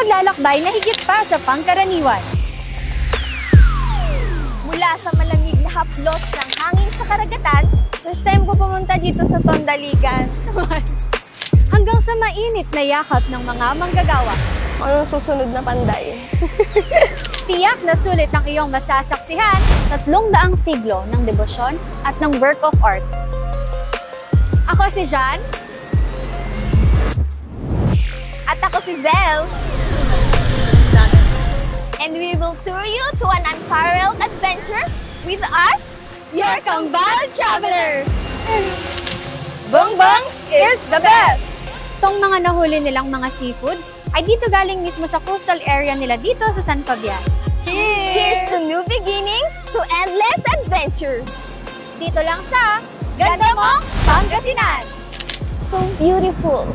maglalakbay na higit pa sa pangkaraniwan. Mula sa malamig na haplos ng hangin sa karagatan, first time ko pumunta dito sa Tondaligan. Hanggang sa mainit na yakap ng mga manggagawa. Anong susunod na panday? Tiyak na sulit ang iyong masasaksihan, 300 siglo ng debosyon at ng work of art. Ako si Jan. At ako si Zel. And we will tour you to an unparalleled adventure with us, Your Kambal Travelers! Bongbong is the best! Itong mga nahuli nilang mga seafood ay dito galing mismo sa coastal area nila dito sa San Fabian. Cheers! Here's to new beginnings, to endless adventures! Dito lang sa Ganda Mo, Pangasinan! So beautiful!